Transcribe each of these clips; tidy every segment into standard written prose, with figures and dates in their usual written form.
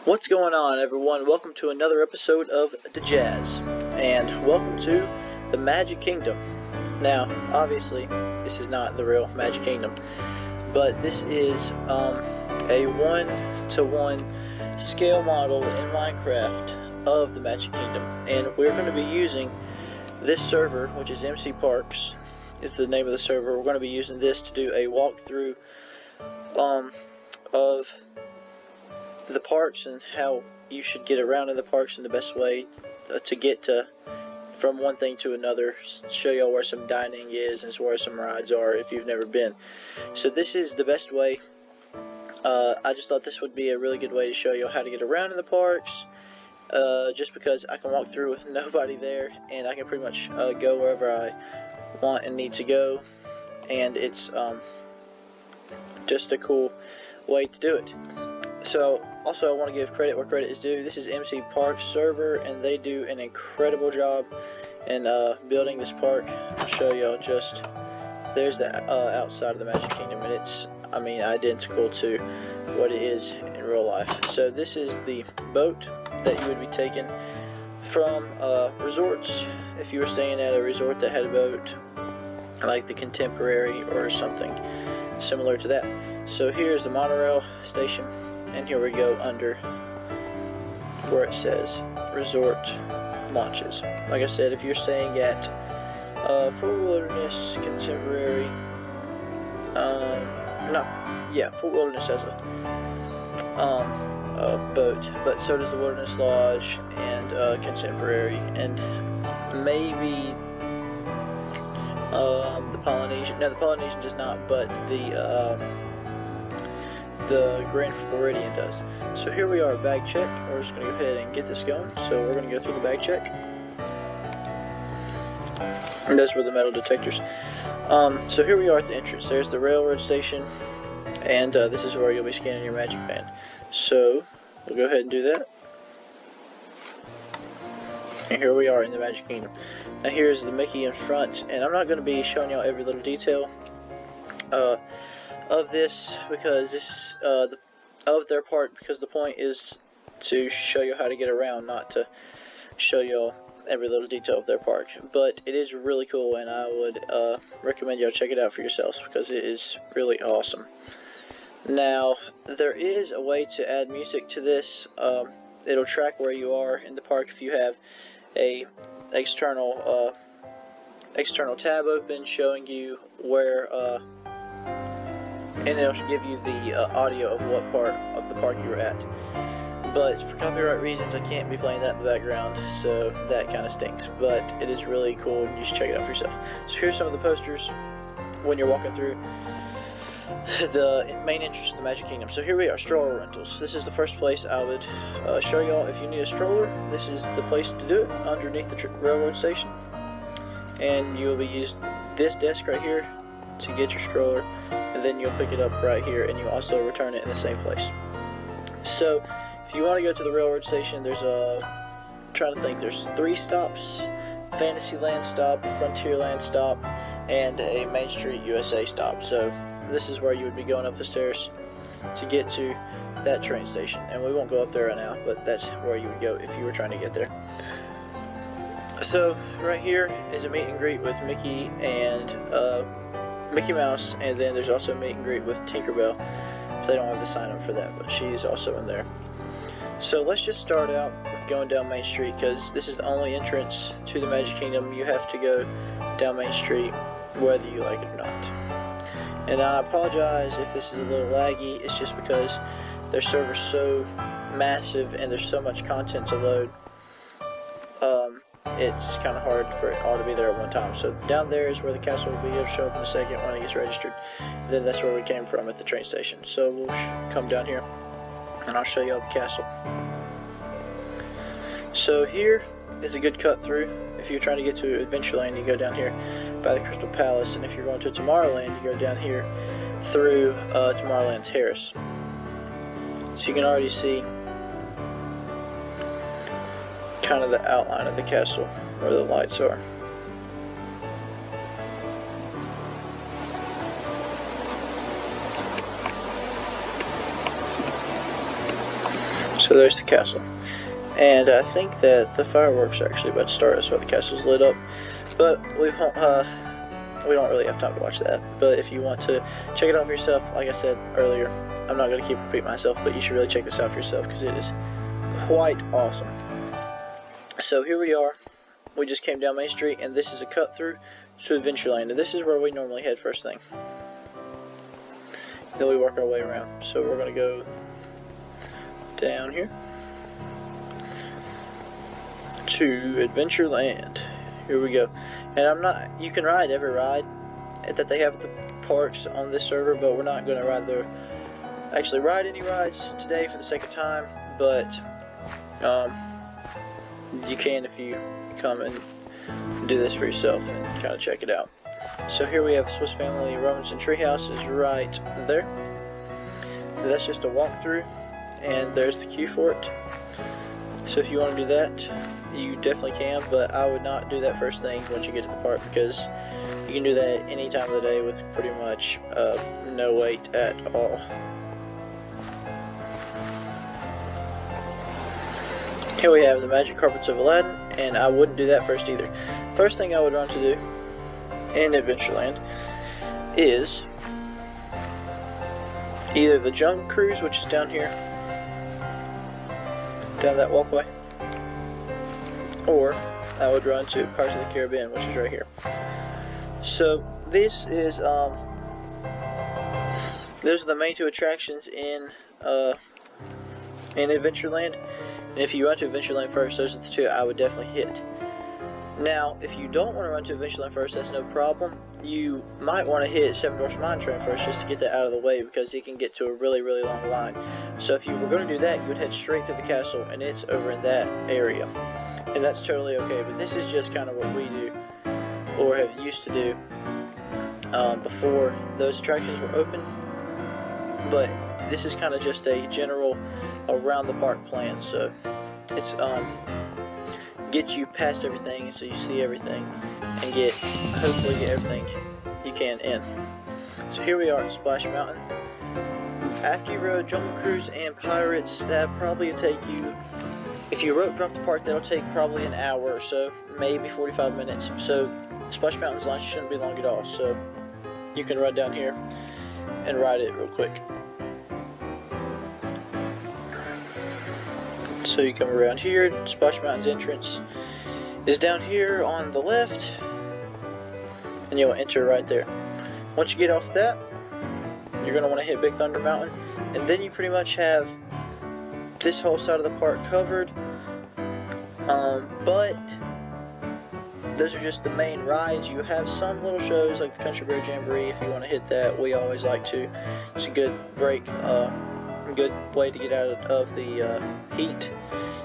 What's going on, everyone? Welcome to another episode of The Jazz, and welcome to the Magic Kingdom. Now, obviously, this is not the real Magic Kingdom, but this is a 1-to-1 scale model in Minecraft of the Magic Kingdom, and we're going to be using this server, which is MC Parks, is the name of the server. We're going to be using this to do a walkthrough of the parks and how you should get around in the parks and the best way to get from one thing to another. Show y'all where some dining is and where some rides are if you've never been. So this is the best way. I just thought this would be a really good way to show you how to get around in the parks, just because I can walk through with nobody there and I can pretty much go wherever I want and need to go, and it's just a cool way to do it. So, also I want to give credit where credit is due. This is MC Parks server, and they do an incredible job in building this park. I'll show y'all just, there's the outside of the Magic Kingdom, and it's, identical to what it is in real life. So this is the boat that you would be taking from resorts. If you were staying at a resort that had a boat, like the Contemporary or something similar to that. So here's the monorail station. And here we go under where it says Resort Launches. Like I said, if you're staying at Fort Wilderness, Contemporary, Fort Wilderness has a boat, but so does the Wilderness Lodge and Contemporary, and maybe the Polynesian. No, the Polynesian does not, but the Grand Floridian does. So here we are, bag check. We're just going to go ahead and get this going. So we're going to go through the bag check. And those were the metal detectors. So here we are at the entrance. There's the railroad station, and this is where you'll be scanning your Magic Band. So we'll go ahead and do that. And here we are in the Magic Kingdom. Now here's the Mickey in front, and I'm not going to be showing y'all every little detail of this, because this is of their part, because the point is to show you how to get around, not to show y'all every little detail of their park. But it is really cool, and I would recommend y'all check it out for yourselves, because it is really awesome. Now, there is a way to add music to this. It'll track where you are in the park if you have a external tab open showing you where and it'll give you the audio of what part of the park you were at. But for copyright reasons, I can't be playing that in the background, so that kind of stinks. But it is really cool, and you should check it out for yourself. So here's some of the posters when you're walking through the main entrance of the Magic Kingdom. So here we are, stroller rentals. This is the first place I would show y'all. If you need a stroller, this is the place to do it, underneath the railroad station. And you'll be using this desk right here to get your stroller, and then you'll pick it up right here, and you also return it in the same place. So if you want to go to the railroad station, there's there's 3 stops: Fantasyland stop, Frontierland stop, and a Main Street USA stop. So this is where you would be going up the stairs to get to that train station, and we won't go up there right now, but that's where you would go if you were trying to get there. So right here is a meet and greet with Mickey and Mickey Mouse, and then there's also a meet and greet with Tinkerbell. They don't have the sign up for that, but she's also in there. So let's just start out with going down Main Street, because this is the only entrance to the Magic Kingdom. You have to go down Main Street whether you like it or not. And I apologize if this is a little laggy. It's just because their server's so massive and there's so much content to load. It's kind of hard for it all to be there at one time. So down there is where the castle will be. It'll show up in a second when it gets registered. And then that's where we came from at the train station. So we'll come down here and I'll show you all the castle. So here is a good cut through. If you're trying to get to Adventureland, you go down here by the Crystal Palace, and if you're going to Tomorrowland, you go down here through Tomorrowland Terrace. So you can already see kind of the outline of the castle where the lights are. So there's the castle. And I think that the fireworks are actually about to start. That's why the castle's lit up. But we don't really have time to watch that. But if you want to check it out for yourself, like I said earlier, I'm not going to keep repeating myself, but you should really check this out for yourself because it is quite awesome. So here we are. We just came down Main Street, and this is a cut through to Adventureland. And this is where we normally head first thing. Then we work our way around. So we're going to go down here to Adventureland. Here we go. And you can ride every ride that they have at the parks on this server, but we're not going to ride any rides today for the sake of time, but you can if you come and do this for yourself and kind of check it out. So here we have the Swiss Family Robinson Treehouse is right there. That's just a walkthrough, and there's the queue for it. So if you want to do that, you definitely can, but I would not do that first thing once you get to the park, because you can do that any time of the day with pretty much no wait at all. Here we have the Magic Carpets of Aladdin, and I wouldn't do that first either. First thing I would run to do in Adventureland is either the Jungle Cruise, which is down here, down that walkway, or I would run to Pirates of the Caribbean, which is right here. So this is those are the main two attractions in Adventureland. And if you run to Adventureland first, those are the two I would definitely hit. Now, if you don't want to run to Adventureland first, that's no problem. You might want to hit Seven Dwarfs Mine Train first, just to get that out of the way, because it can get to a really, really long line. So if you were going to do that, you would head straight through the castle, and it's over in that area. And that's totally okay, but this is just kind of what we do, or have used to do, before those attractions were open. But this is kind of just a general around the park plan, so it's get you past everything so you see everything and hopefully get everything you can in. So here we are at Splash Mountain. After you rode Jungle Cruise and Pirates, that probably will take you, if you rope drop the park, that'll take probably an hour or so, maybe 45 minutes. So Splash Mountain's line shouldn't be long at all, so you can run down here and ride it real quick. So you come around here. Splash Mountain's entrance is down here on the left, and you'll enter right there. Once you get off that, you're going to want to hit Big Thunder Mountain, and then you pretty much have this whole side of the park covered. But those are just the main rides. You have some little shows like the Country Bear Jamboree if you want to hit that. We always like to. It's a good break. Good way to get out of the heat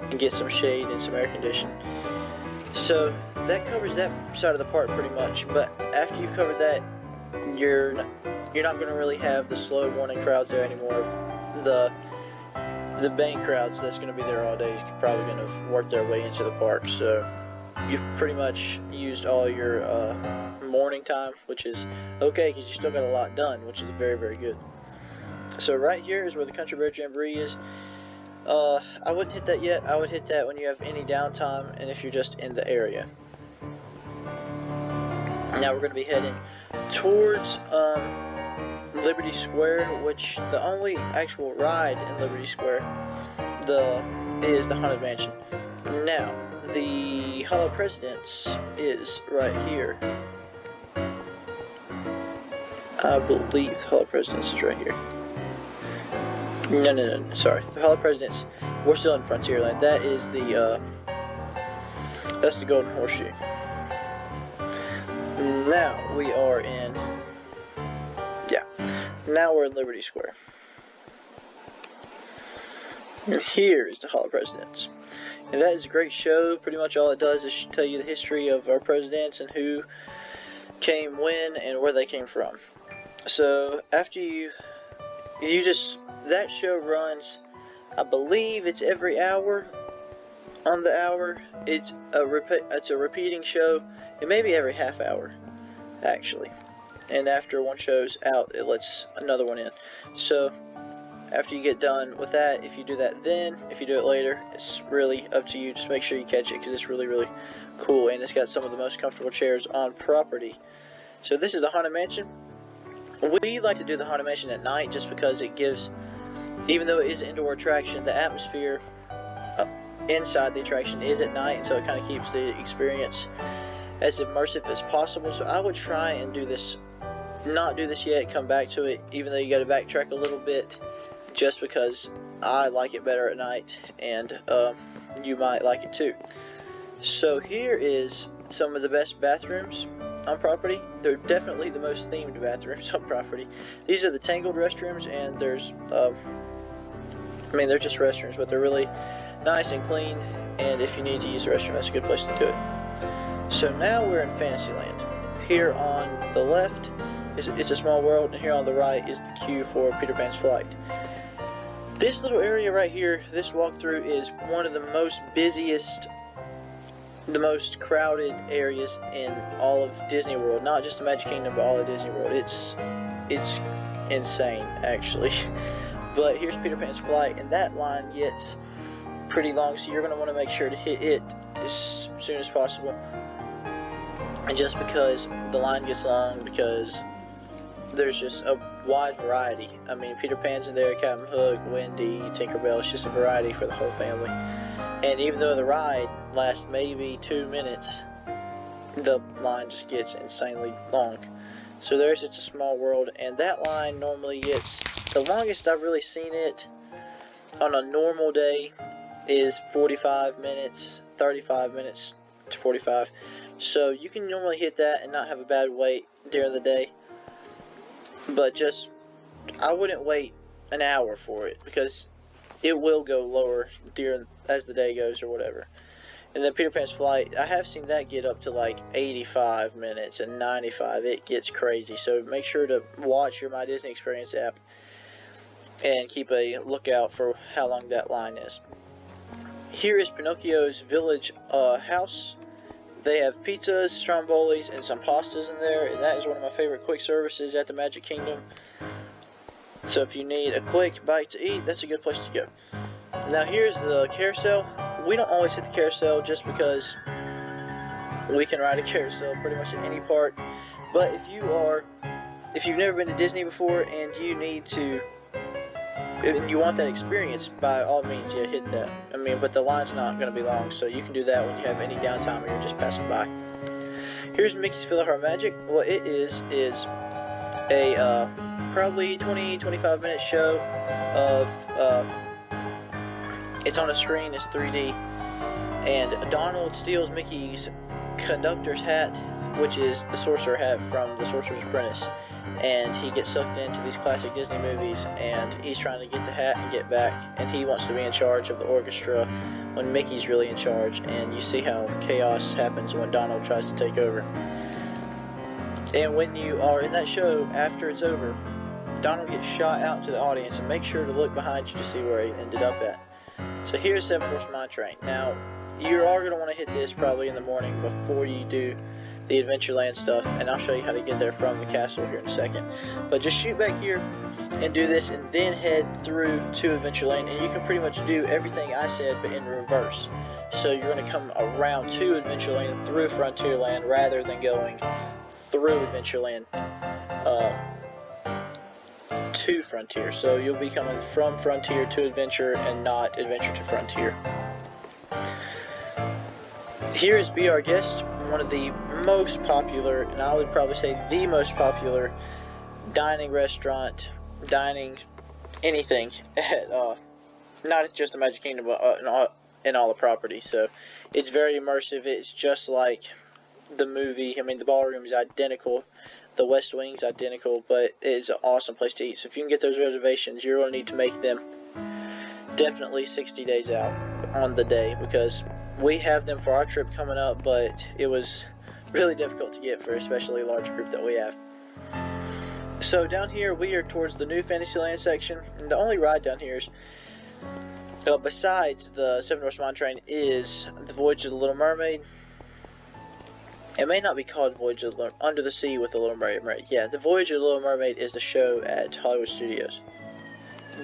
and get some shade and some air conditioning. So that covers that side of the park pretty much. But after you've covered that, you're not going to really have the slow morning crowds there anymore. The main crowds that's going to be there all day is probably going to work their way into the park. So you've pretty much used all your morning time, which is okay because you still got a lot done, which is very, very good. So right here is where the Country Bear Jamboree is. I wouldn't hit that yet. I would hit that when you have any downtime and if you're just in the area. Now we're going to be heading towards Liberty Square, which the only actual ride in Liberty Square is the Haunted Mansion. Now, the Hollow Presidents is right here. I believe the Hollow Presidents is right here. No, sorry. The Hollow Presidents, we're still in Frontierland. That is that's the Golden Horseshoe. Now we are in, now we're in Liberty Square. And here is the Hollow Presidents. And that is a great show. Pretty much all it does is tell you the history of our presidents and who came when and where they came from. So after that show runs, I believe it's every hour. On the hour, it's a repeating show. It may be every half hour, actually. And after one show's out, it lets another one in. So after you get done with that, if you do that then, if you do it later, it's really up to you. Just make sure you catch it because it's really, really cool, and it's got some of the most comfortable chairs on property. So this is the Haunted Mansion. We like to do the Haunted Mansion at night just because it gives, even though it is an indoor attraction, the atmosphere inside the attraction is at night, so it kind of keeps the experience as immersive as possible. So I would try and do this, not do this yet, come back to it, even though you got to backtrack a little bit, just because I like it better at night, and you might like it too. So here is some of the best bathrooms on property. They're definitely the most themed bathrooms on property. These are the Tangled restrooms, and there's they're just restrooms, but they're really nice and clean, and if you need to use the restroom, that's a good place to do it. So now we're in Fantasyland. Here on the left it's a small world, and here on the right is the queue for Peter Pan's flight. This little area right here, this walkthrough, is one of the most busiest, the most crowded areas in all of Disney World. Not just the Magic Kingdom, but all of Disney World. It's insane, actually. But here's Peter Pan's flight, and that line gets pretty long, so you're going to want to make sure to hit it as soon as possible. And just because the line gets long, because there's just a wide variety. I mean, Peter Pan's in there, Captain Hook, Wendy, Tinkerbell. It's just a variety for the whole family. And even though the ride lasts maybe 2 minutes, the line just gets insanely long. So there's It's a Small World, and that line normally gets, the longest I've really seen it on a normal day is 45 minutes, 35 minutes to 45. So you can normally hit that and not have a bad wait during the day. But just, I wouldn't wait an hour for it, because it will go lower as the day goes or whatever. And then Peter Pan's flight, I have seen that get up to like 85 minutes and 95. It gets crazy. So make sure to watch your My Disney Experience app and keep a lookout for how long that line is. Here is Pinocchio's Village house. They have pizzas, strombolis, and some pastas in there, and that is one of my favorite quick services at the Magic Kingdom. So if you need a quick bite to eat, that's a good place to go. Now here's the carousel. We don't always hit the carousel just because we can ride a carousel pretty much at any park. But if you've never been to Disney before and you need to, and you want that experience, by all means, yeah, hit that. I mean, but the line's not going to be long, so you can do that when you have any downtime or you're just passing by. Here's Mickey's Philharmonic Magic. What it is a probably 20-25 minute show of it's on a screen, it's 3D, and Donald steals Mickey's conductor's hat, which is the sorcerer hat from The Sorcerer's Apprentice, and he gets sucked into these classic Disney movies, and he's trying to get the hat and get back, and he wants to be in charge of the orchestra when Mickey's really in charge, and you see how chaos happens when Donald tries to take over. And when you are in that show, after it's over, Donald gets shot out into the audience, and make sure to look behind you to see where he ended up at. So here's Seven Dwarfs Mine Train. Now, you are going to want to hit this probably in the morning before you do the Adventureland stuff, and I'll show you how to get there from the castle here in a second. But just shoot back here and do this, and then head through to Adventureland, and you can pretty much do everything I said but in reverse. So you're going to come around to Adventureland through Frontierland rather than going through Adventureland to Frontier. So you'll be coming from Frontier to Adventure and not Adventure to Frontier. Here is Be Our Guest, one of the most popular, and I would probably say the most popular dining restaurant, dining anything at not just the Magic Kingdom, but in all the property. So it's very immersive. It's just like the movie. I mean, the ballroom is identical, the West Wing's identical, but it is an awesome place to eat. So if you can get those reservations, you're going to need to make them definitely 60 days out on the day, because we have them for our trip coming up, but it was really difficult to get for especially a large group that we have. So down here we are towards the new Fantasyland section, and the only ride down here is, besides the Seven Dwarfs Mine Train, is the Voyage of the Little Mermaid. It may not be called Voyage of the Under the Sea with the Little Mermaid. Yeah, the Voyage of the Little Mermaid is the show at Hollywood Studios.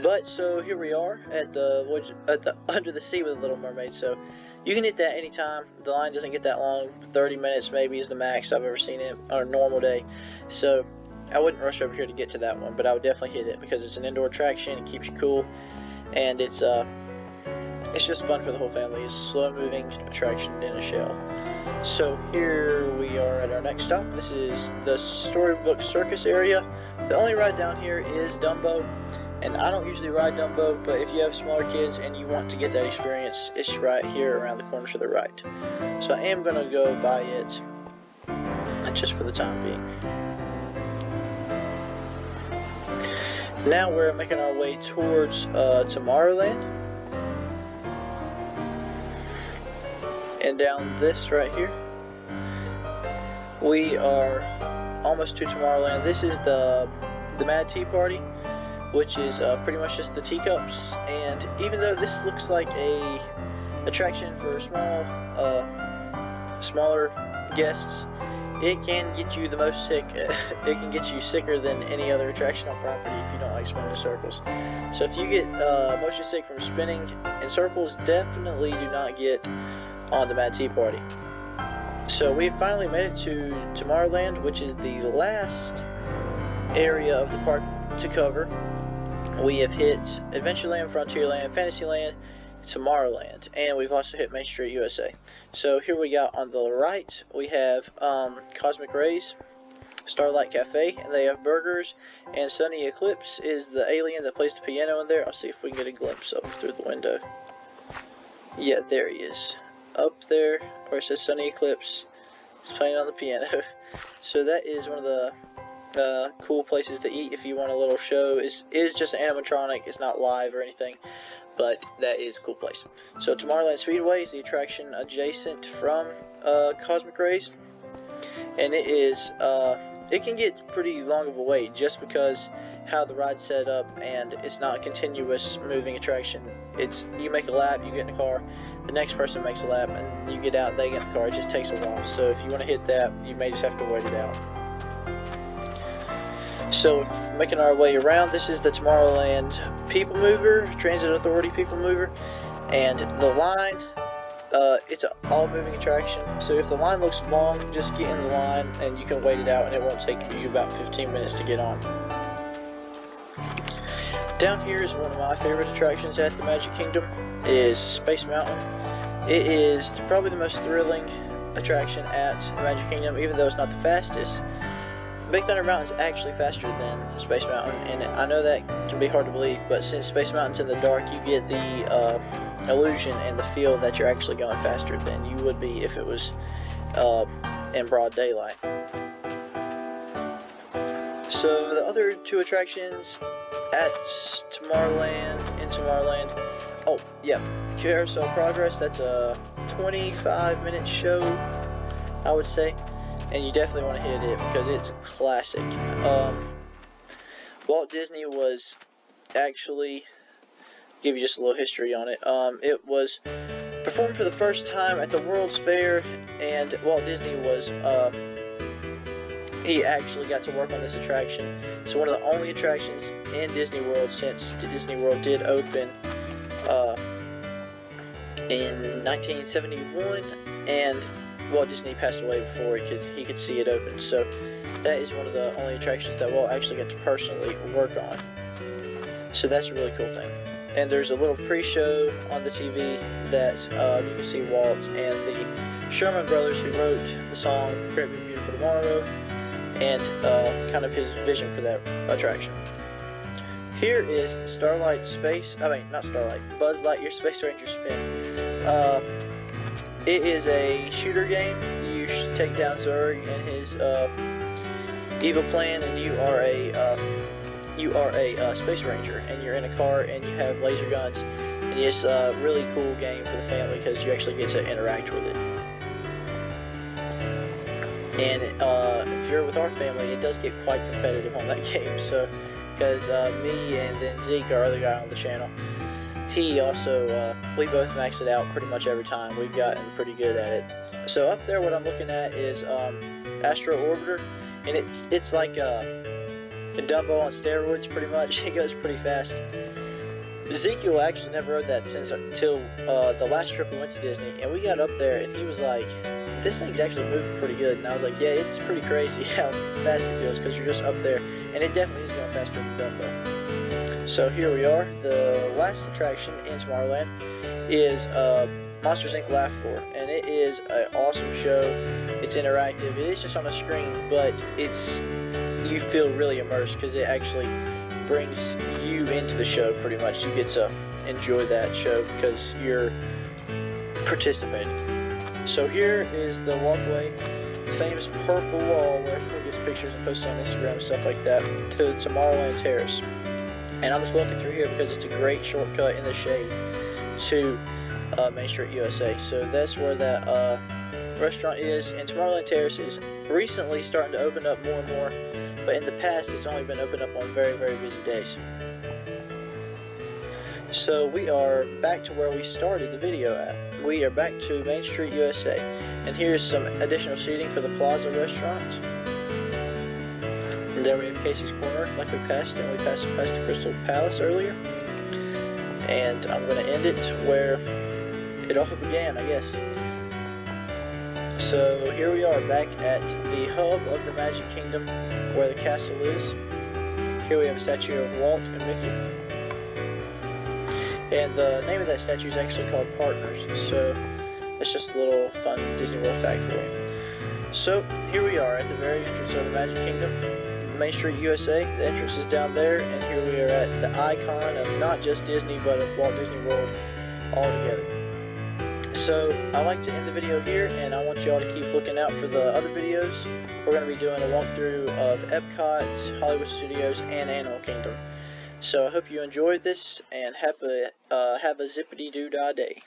But so here we are at the Under the Sea with the Little Mermaid. So you can hit that anytime. The line doesn't get that long. 30 minutes maybe is the max I've ever seen it on a normal day. So I wouldn't rush over here to get to that one, but I would definitely hit it because it's an indoor attraction. It keeps you cool, and it's just fun for the whole family. It's a slow-moving attraction in a shell. So here we are at our next stop. This is the Storybook Circus area. The only ride down here is Dumbo, and I don't usually ride Dumbo, but if you have smaller kids and you want to get that experience, it's right here around the corner to the right. So I am going to go by it just for the time being. Now we're making our way towards Tomorrowland. And down this right here, we are almost to Tomorrowland. This is the Mad Tea Party, which is pretty much just the teacups. And even though this looks like a attraction for smaller guests, it can get you the most sick. It can get you sicker than any other attraction on property if you don't like spinning in circles. So if you get motion sick from spinning in circles, definitely do not get on the Mad Tea Party. So we have finally made it to Tomorrowland, which is the last area of the park to cover. We have hit Adventureland, Frontierland, Fantasyland, Tomorrowland, and we've also hit Main Street USA. So here we got on the right, we have Cosmic Rays, Starlight Cafe, and they have burgers, and Sunny Eclipse is the alien that plays the piano in there. I'll see if we can get a glimpse of him through the window. Yeah, there he is. Up there, where it says Sunny Eclipse, is playing on the piano. So that is one of the cool places to eat if you want a little show. Is just an animatronic. It's not live or anything, but that is a cool place. So Tomorrowland Speedway is the attraction adjacent from Cosmic Rays, and it can get pretty long of a wait just because how the ride's set up, and it's not a continuous moving attraction. It's you make a lap, you get in the car, the next person makes a lap, and you get out, they get in the car. It just takes a while. So if you want to hit that, you may just have to wait it out. So making our way around, this is the Tomorrowland People Mover, Transit Authority People Mover, and the line, it's an all-moving attraction. So if the line looks long, just get in the line and you can wait it out, and it won't take you about 15 minutes to get on. Down here is one of my favorite attractions at the Magic Kingdom, is Space Mountain. It is probably the most thrilling attraction at Magic Kingdom, even though it's not the fastest. Big Thunder Mountain is actually faster than Space Mountain, and I know that can be hard to believe, but since Space Mountain's in the dark, you get the illusion and the feel that you're actually going faster than you would be if it was in broad daylight. So the other two attractions at Tomorrowland, oh yeah, Carousel Progress, that's a 25-minute show, I would say, and you definitely want to hit it because it's a classic. Walt Disney was actually, give you just a little history on it, it was performed for the first time at the World's Fair, and Walt Disney was he actually got to work on this attraction. So one of the only attractions in Disney World since Disney World did open in 1971, and Walt Disney passed away before he could see it open. So that is one of the only attractions that Walt actually got to personally work on. So that's a really cool thing. And there's a little pre-show on the TV that you can see Walt and the Sherman Brothers, who wrote the song Great Big Beautiful Tomorrow, and kind of his vision for that attraction. Here is Buzz Lightyear Space Ranger Spin. It is a shooter game. You take down Zurg and his evil plan, and you are a Space Ranger, and you're in a car, and you have laser guns, and it's a really cool game for the family because you actually get to interact with it. And if you're with our family, it does get quite competitive on that game. So, because me and then Zeke, our other guy on the channel, he also, we both max it out pretty much every time. We've gotten pretty good at it. So up there, what I'm looking at is Astro Orbiter, and it's like a Dumbo on steroids, pretty much. It goes pretty fast. Ezekiel actually never rode that since until the last trip we went to Disney, and we got up there and he was like, this thing's actually moving pretty good. And I was like, yeah, it's pretty crazy how fast it goes because you're just up there, and it definitely is going faster than Dumbo. So here we are. The last attraction in Tomorrowland is Monsters Inc. Laugh Floor, and it is an awesome show. It's interactive. It is just on a screen, but you feel really immersed because it actually brings you into the show pretty much. You get to enjoy that show because you're participating. So here is the walkway, the famous purple wall where everyone gets pictures and posts on Instagram and stuff like that, to Tomorrowland Terrace. And I'm just walking through here because it's a great shortcut in the shade to Main Street USA. So that's where that restaurant is, and Tomorrowland Terrace is recently starting to open up more and more, but in the past it's only been opened up on very, very busy days. So we are back to where we started the video at. We are back to Main Street USA, and here's some additional seating for the Plaza restaurant. And there we have Casey's Corner, like we passed, and we passed past the Crystal Palace earlier. And I'm going to end it where it all began, I guess. So here we are back at the hub of the Magic Kingdom, where the castle is. Here we have a statue of Walt and Mickey. And the name of that statue is actually called Partners. So that's just a little fun Disney World fact for you. So here we are at the very entrance of the Magic Kingdom, Main Street USA. The entrance is down there, and here we are at the icon of not just Disney, but of Walt Disney World all together. So I like to end the video here, and I want y'all to keep looking out for the other videos. We're going to be doing a walkthrough of Epcot, Hollywood Studios, and Animal Kingdom. So I hope you enjoyed this, and have a zippity-doo-dah day.